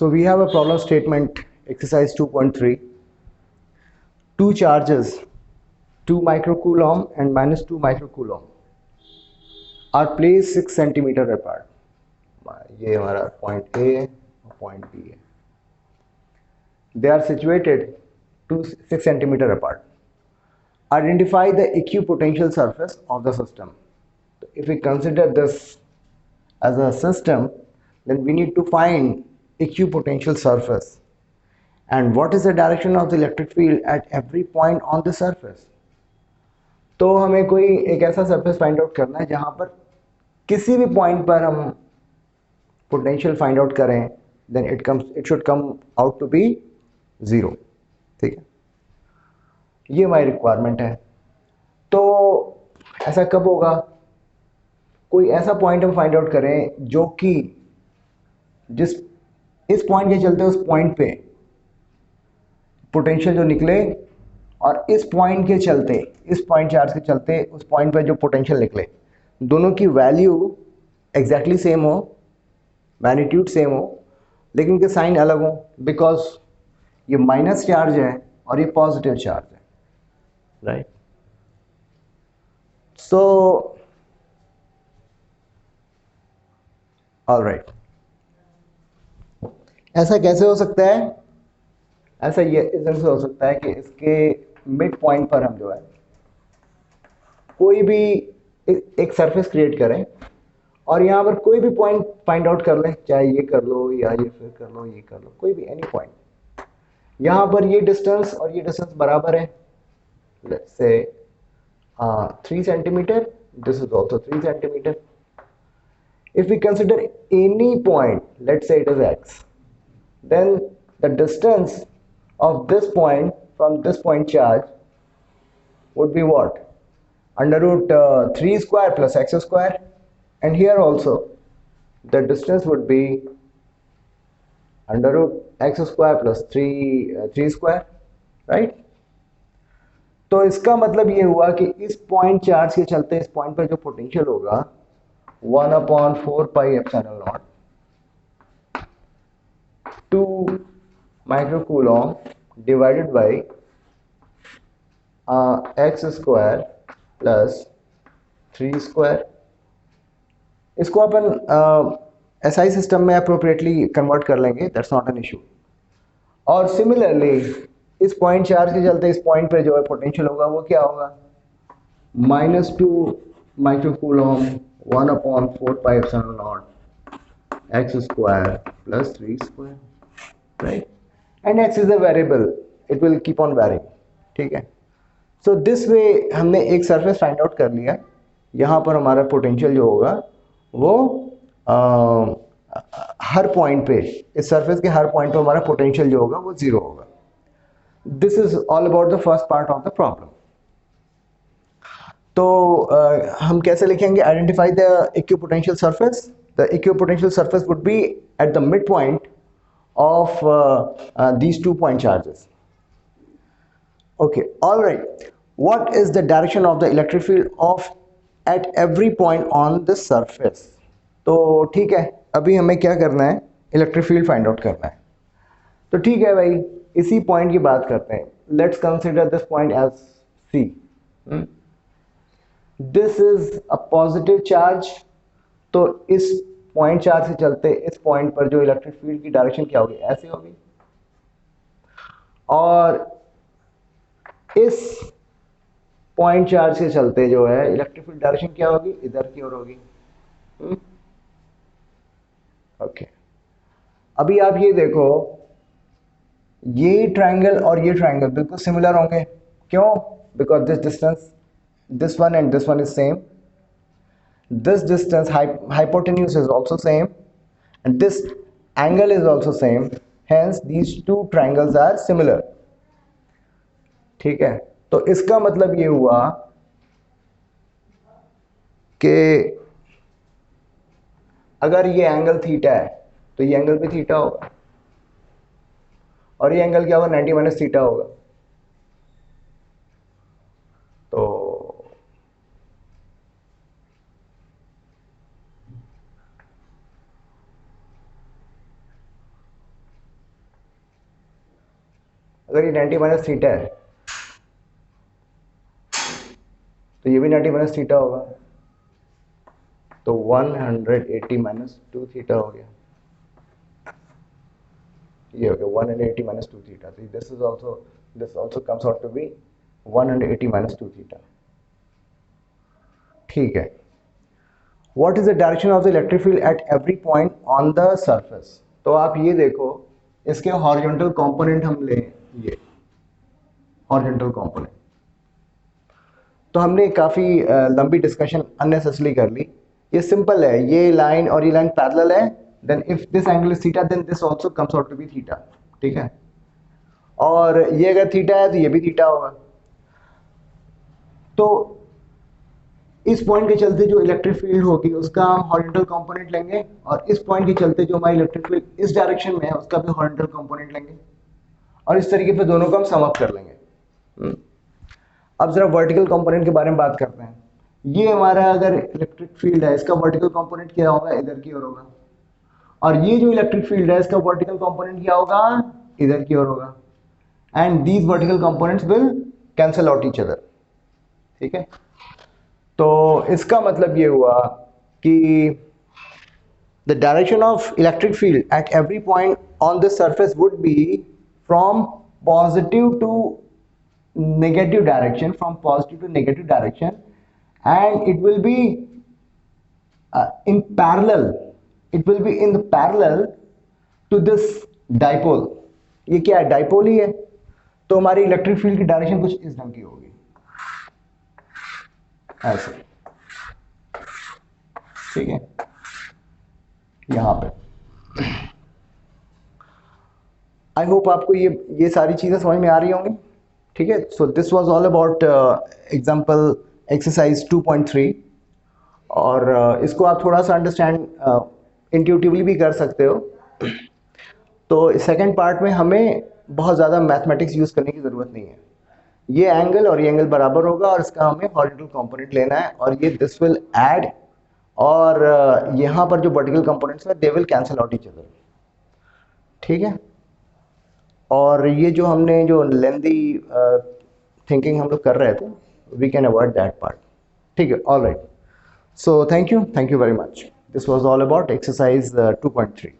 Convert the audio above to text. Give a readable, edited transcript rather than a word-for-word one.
So we have a problem statement, exercise 2.3. Two charges, 2 microcoulomb and minus 2 microcoulomb, are placed 6 centimeter apart. ये हमारा point A और point B है. They are situated 6 centimeter apart. Identify the equipotential surface of the system. If we consider this as a system, then we need to find equipotential surface. And what is the direction of the electric field at every point on the surface? तो हमें कोई एक ऐसा surface find out करना है जहां पर किसी भी पॉइंट पर हम पोटेंशियल फाइंड आउट करें, then it should come out to be 0. ठीक है, ये हमारी रिक्वायरमेंट है. तो ऐसा कब होगा? कोई ऐसा पॉइंट हम फाइंड आउट करें जो कि जिस इस पॉइंट के चलते उस पॉइंट पे पोटेंशियल जो निकले, और इस पॉइंट के चलते, इस पॉइंट चार्ज के चलते उस पॉइंट पे जो पोटेंशियल निकले, दोनों की वैल्यू एग्जैक्टली सेम हो, मैग्नीट्यूड सेम हो, लेकिन के साइन अलग हो, बिकॉज ये माइनस चार्ज है और ये पॉजिटिव चार्ज है, राइट? सो ऑलराइट, ऐसा कैसे हो सकता है? ऐसा ये इस तरह से हो सकता है कि इसके मिड पॉइंट पर हम जो है कोई भी एक सरफेस क्रिएट करें और यहाँ पर कोई भी पॉइंट फाइंड आउट कर लें, चाहे ये कर लो या ये फिर कर लो, ये कर लो, कोई भी एनी पॉइंट. यहाँ पर ये डिस्टेंस और ये डिस्टेंस बराबर है, let's say 3 centimeter, this is also 3 centimeter. If we consider any point, let's say it is x, then the distance of this point from this point charge would be what? Under root 3 square plus x square, and here also the distance would be under root x square plus 3 square, right? तो इसका मतलब ये हुआ कि इस point charge के चलते इस पॉइंट पर जो पोटेंशियल होगा 1/4 pi epsilon naught 2 microcoulomb divided by x square plus 3 square. इसको अपन एसआई सिस्टम में अप्रोप्रिएटली कन्वर्ट कर लेंगे, दैट्स नॉट एन इशू. और सिमिलरली इस पॉइंट चार्ज के चलते इस पॉइंट पे जो है पोटेंशियल होगा वो क्या होगा? -2 microcoulomb 1/4 pi epsilon naught x square plus 3 square, right? And x is a variable, it will keep on varying. ठीक है, सो दिस वे हमने एक सरफेस फाइंड आउट कर लिया. यहाँ पर हमारा पोटेंशियल जो होगा वो हर पॉइंट पे, इस सरफेस के हर पॉइंट पे हमारा पोटेंशियल जो होगा वो 0 होगा. This is all about the first part of the problem. तो हम कैसे लिखेंगे? Identify the equipotential surface. The equipotential surface would be at the midpoint of these 2 point charges. Okay, all right. What is the direction of the electric field of at every point on the surface? तो ठीक है, अभी हमें क्या करना है? Electric field find out करना है. तो ठीक है भाई, इसी पॉइंट की बात करते हैं. Let's consider this point as C. This is a positive charge. तो इस पॉइंट चार्ज से चलते इस पॉइंट पर जो इलेक्ट्रिक फील्ड की डायरेक्शन क्या होगी? ऐसे होगी. और इस पॉइंट चार्ज से चलते जो है इलेक्ट्रिक फील्ड डायरेक्शन क्या होगी? इधर की ओर होगी. ओके, अभी आप ये देखो, ये ट्रायंगल और ये ट्रायंगल बिल्कुल सिमिलर होंगे. क्यों? Because this distance, this one and this one is same. This distance hypotenuse is also same, and this angle is also same. Hence these two triangles are similar. ठीक है, तो इसका मतलब ये हुआ कि अगर ये एंगल थीटा है तो ये एंगल भी थीटा होगा, और ये एंगल क्या होगा? 90 माइनस थीटा होगा. तो अगर ये 90 माइनस थीटा है तो ये भी 90 माइनस थीटा होगा, तो 180 माइनस 2 थीटा हो गया, ये हो गया 180 माइनस 2 थीटा। तो this also comes out to be 180 minus 2 theta. ठीक है, what is the direction of the electric field at every point on the surface. तो आप ये देखो, इसके हॉरिजॉन्टल कंपोनेंट हम लें, ये हॉरिजॉन्टल कंपोनेंट, तो हमने काफ़ी लंबी डिस्कशन अननेसेसरी कर ली। ये सिंपल है, ये लाइन और ये लाइन पैरेलल है, then if this angle is theta then this also comes out to be theta. ठीक है, और ये अगर थीटा है तो ये भी थीटा होगा। तो इस पॉइंट के चलते जो इलेक्ट्रिक फील्ड होगी उसका हम हॉरिजॉन्टल कंपोनेंट लेंगे, और इस पॉइंट के चलते जो हमारी इलेक्ट्रिक फील्ड इस डायरेक्शन में है उसका भी हॉरिजॉन्टल कंपोनेंट लेंगे, और इस तरीके से दोनों को हम सम अप कर लेंगे। अब जरा वर्टिकल कंपोनेंट के बारे में बात करते हैं। ये हमारा अगर इलेक्ट्रिक फील्ड है, इसका वर्टिकल कंपोनेंट क्या होगा, इधर की ओर होगा, और ये जो इलेक्ट्रिक फील्ड है इसका वर्टिकल कंपोनेंट क्या होगा, इधर की ओर होगा, and these vertical components will cancel out each other. ठीक है, तो इसका मतलब ये हुआ कि the direction of electric field at every point on this surface would be from positive to negative direction, from positive to negative direction, and it will be in parallel, it will be in the parallel to this dipole। ये क्या है, dipole ही है, तो हमारी electric field की direction कुछ इस ढंग की होगी, ऐसे। ठीक है, यहां पे आई होप आपको ये सारी चीजें समझ में आ रही होंगी। ठीक है, so this was all about example exercise 2.3, और इसको आप थोड़ा सा अंडरस्टैंड इंट्यूटिवली भी कर सकते हो। तो सेकंड पार्ट में हमें बहुत ज़्यादा मैथमेटिक्स यूज़ करने की ज़रूरत नहीं है, ये एंगल और ये एंगल बराबर होगा और इसका हमें हॉरिजॉन्टल कंपोनेंट लेना है, और ये दिस विल ऐड, और यहाँ पर जो वर्टिकल कंपोनेंट्स है they will cancel out each other. ठीक है, और ये जो हमने जो लेंदी थिंकिंग हम लोग कर रहे थे, we can avoid that part. ठीक है, all right, so thank you very much. This was all about exercise 2.3।